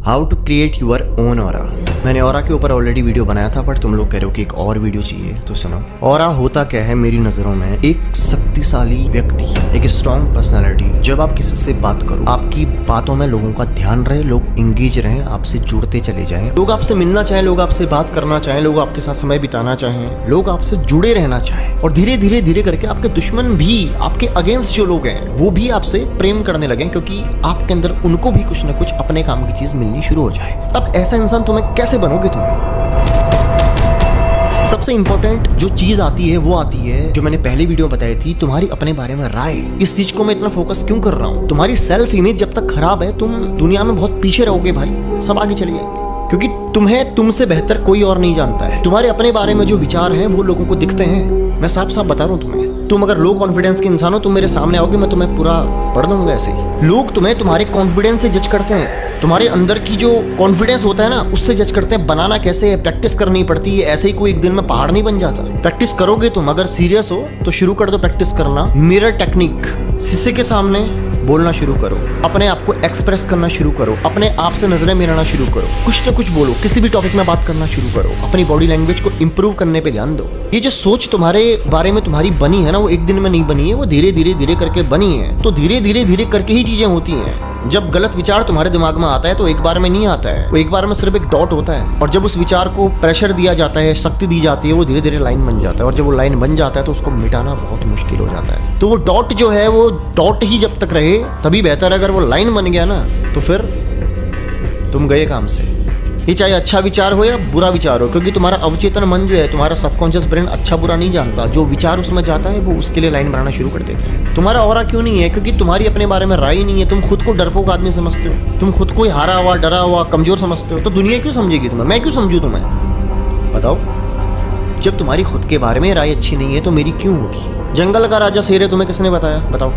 How to create your own aura. मैंने aura के ऊपर ऑलरेडी वीडियो बनाया था, बट तुम लोग कह रहे हो कि एक और वीडियो चाहिए, तो सुनो। ऑरा होता क्या है मेरी नजरों में, एक शक्तिशाली व्यक्ति, एक स्ट्रॉन्ग पर्सनालिटी। जब आप किसी से बात करो, आपकी बातों में लोगों का ध्यान रहे, लोग इंगेज रहें, आपसे जुड़ते चले जाएं, लोग आपसे मिलना चाहें, लोग आपसे बात करना चाहें, लोग आपके साथ समय बिताना चाहें, लोग आपसे जुड़े रहना चाहें, और धीरे धीरे धीरे करके आपके दुश्मन भी, आपके अगेंस्ट जो लोग हैं वो भी आपसे प्रेम करने लगे, क्योंकि आपके अंदर उनको भी कुछ ना कुछ अपने काम की चीज मिलनी शुरू हो जाए। अब ऐसा इंसान तुम्हें कैसे बनोगे तुम? सबसे इंपॉर्टेंट जो चीज आती है वो आती है, जो मैंने पहले वीडियो बताई थी, तुम्हारी अपने बारे में राय। इस चीज को मैं इतना फोकस क्यों कर रहा हूँ? तुम्हारी सेल्फ इमेज जब तक खराब है, तुम दुनिया में बहुत पीछे रहोगे भाई, सब आगे चले जाएंगे, क्योंकि तुम्हें तुमसे बेहतर कोई और नहीं जानता है। तुम्हारे अपने बारे में जो विचार हैं वो लोगों को दिखते हैं। मैं साफ साफ बता रहा हूँ तुम्हें, तुम अगर लो कॉन्फिडेंस के इंसान हो, तुम मेरे सामने आओगे, मैं तुम्हें पूरा पढ़ दूंगा ऐसे ही। लोग तुम्हें तुम्हारे कॉन्फिडेंस से जज करते हैं, तुम्हारे अंदर की जो कॉन्फिडेंस होता है ना, उससे जज करते हैं। बनाना कैसे है, प्रैक्टिस करनी पड़ती है, ऐसे ही कोई एक दिन में पहाड़ नहीं बन जाता। प्रैक्टिस करोगे तुम, अगर सीरियस हो तो शुरू कर दो प्रैक्टिस करना। मिरर टेक्निक, शीशे के सामने बोलना शुरू करो, अपने आप को एक्सप्रेस करना शुरू करो, अपने आप से नजरें मिलाना शुरू करो, कुछ ना कुछ बोलो, किसी भी टॉपिक में बात करना शुरू करो, अपनी बॉडी लैंग्वेज को इंप्रूव करने पे ध्यान दो। ये जो सोच तुम्हारे बारे में तुम्हारी बनी है ना, वो एक दिन में नहीं बनी है, वो धीरे धीरे धीरे करके बनी है। तो धीरे धीरे धीरे करके ही चीजें होती हैं। जब गलत विचार तुम्हारे दिमाग में आता है तो एक बार में नहीं आता है, वो एक बार में सिर्फ एक डॉट होता है, और जब उस विचार को प्रेशर दिया जाता है, शक्ति दी जाती है, वो धीरे धीरे लाइन बन जाता है, और जब वो लाइन बन जाता है तो उसको मिटाना बहुत मुश्किल हो जाता है। तो वो डॉट जो है, वो डॉट ही जब तक रहे तभी बेहतर है। अगर वो लाइन बन गया ना, तो फिर तुम गए काम से। ये चाहे अच्छा विचार हो या बुरा विचार हो, क्योंकि तुम्हारा अवचेतन मन जो है, तुम्हारा सबकॉन्शियस ब्रेन अच्छा बुरा नहीं जानता। जो विचार उसमें जाता है वो उसके लिए लाइन बनाना शुरू कर देता है। तुम्हारा ऑरा क्यों नहीं है? क्योंकि तुम्हारी अपने बारे में राय नहीं है। तुम खुद को डरपोक आदमी समझते हो, तुम खुद को हारा हुआ, डरा हुआ, कमजोर समझते हो। तो दुनिया क्यों समझेगी तुम्हें? मैं क्यों समझूं तुम्हें? बताओ। जब तुम्हारी खुद के बारे में राय अच्छी नहीं है तो मेरी क्यों होगी? जंगल का राजा शेर है, तुम्हें किसने बताया? बताओ।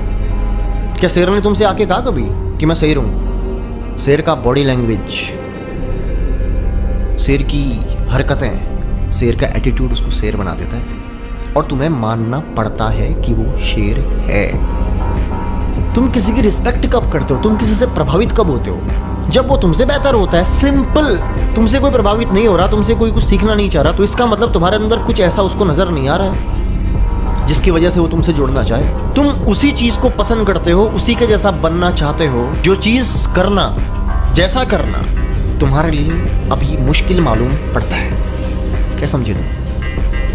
क्या शेर ने तुमसे आके कहा कभी कि मैं शेर हूं? शेर का बॉडी लैंग्वेज, शेर की हरकतें, शेर का एटीट्यूड उसको शेर बना देता है, और तुम्हें मानना पड़ता है कि वो शेर है। तुम किसी की रिस्पेक्ट कब करते हो? तुम किसी से प्रभावित कब होते हो? जब वो तुमसे बेहतर होता है। सिंपल। तुमसे कोई प्रभावित नहीं हो रहा, तुमसे कोई कुछ सीखना नहीं चाह रहा, तो इसका मतलब तुम्हारे अंदर कुछ ऐसा उसको नजर नहीं आ रहा है जिसकी वजह से वो तुमसे जुड़ना चाहे। तुम उसी चीज को पसंद करते हो, उसी के जैसा बनना चाहते हो। जो चीज करना, जैसा करना तुम्हारे लिए अभी मुश्किल मालूम पड़ता है। क्या समझे तुम?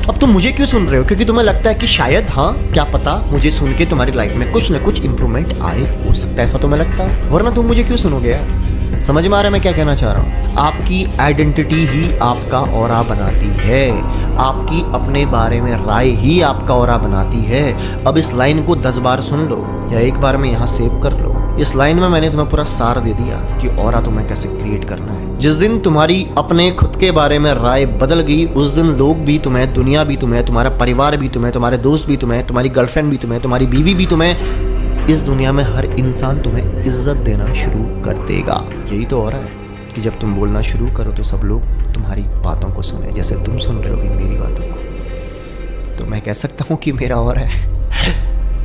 अब तुम मुझे क्यों सुन रहे हो? क्योंकि तुम्हें लगता है कि शायद, हाँ क्या पता, मुझे सुन के तुम्हारी लाइफ में कुछ ना कुछ इंप्रूवमेंट आए, हो सकता है ऐसा तुम्हें लगता है, वरना तुम मुझे क्यों सुनोगे यार? समझ में आ रहा है मैं क्या कहना चाह रहा हूँ? आपकी आइडेंटिटी ही आपका ऑरा बनाती है। आपकी अपने बारे में राय ही आपका ऑरा बनाती है। अब इस लाइन को 10 बार सुन लो या एक बार में यहाँ सेव कर लो। इस लाइन में मैंने तुम्हें पूरा सार दे दिया कि ऑरा तुम्हें कैसे क्रिएट करना है। जिस दिन तुम्हारी अपने खुद के बारे में राय बदल गई, उस दिन लोग भी तुम्हें, दुनिया भी तुम्हें, तुम्हारा परिवार भी तुम्हें, तुम्हारे दोस्त भी तुम्हें, तुम्हारी गर्लफ्रेंड भी तुम्हें, तुम्हारी बीवी भी तुम्हें, इस दुनिया में हर इंसान तुम्हें इज्जत देना शुरू कर देगा। यही तो हो रहा है कि जब तुम बोलना शुरू करो तो सब लोग तुम्हारी बातों को सुने, जैसे तुम सुन रहे हो भी मेरी बातों को। तो मैं कह सकता हूँ कि मेरा और है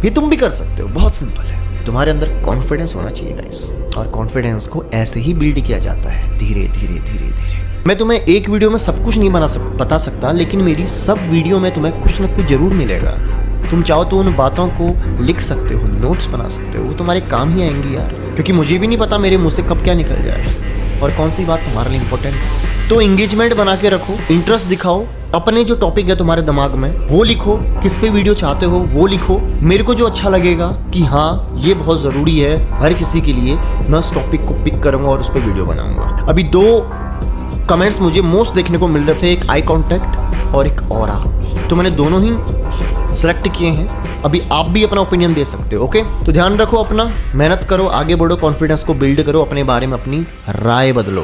ये तुम भी कर सकते हो। बहुत सिंपल है। तुम्हारे अंदर कॉन्फिडेंस होना चाहिए गाइस, और कॉन्फिडेंस को ऐसे ही बिल्ड किया जाता है, धीरे धीरे धीरे धीरे। मैं तुम्हें एक वीडियो में सब कुछ नहीं बता सकता, लेकिन मेरी सब वीडियो में तुम्हें कुछ ना कुछ जरूर मिलेगा। तुम चाहो तो उन बातों को लिख सकते हो, नोट्स बना सकते हो, वो तुम्हारे काम ही आएंगी यार। क्योंकि मुझे भी नहीं पता मेरे मुंह से कब क्या निकल जाए और कौन सी बात तुम्हारे लिए इंपॉर्टेंट है। तो एंगेजमेंट बना के रखो, इंटरेस्ट दिखाओ, अपने जो टॉपिक है तुम्हारे दिमाग में वो लिखो, किस पे वीडियो चाहते हो वो लिखो। मेरे को जो अच्छा लगेगा कि हाँ ये बहुत ज़रूरी है हर किसी के लिए, मैं उस टॉपिक को पिक करूँगा और उस पर वीडियो बनाऊँगा। अभी 2 कमेंट्स मुझे मोस्ट देखने को मिल रहे थे, एक आई कॉन्टैक्ट और एक ऑरा, तो मैंने दोनों ही सेलेक्ट किए हैं। अभी आप भी अपना ओपिनियन दे सकते हो। ओके, तो ध्यान रखो अपना, मेहनत करो, आगे बढ़ो, कॉन्फिडेंस को बिल्ड करो, अपने बारे में अपनी राय बदलो।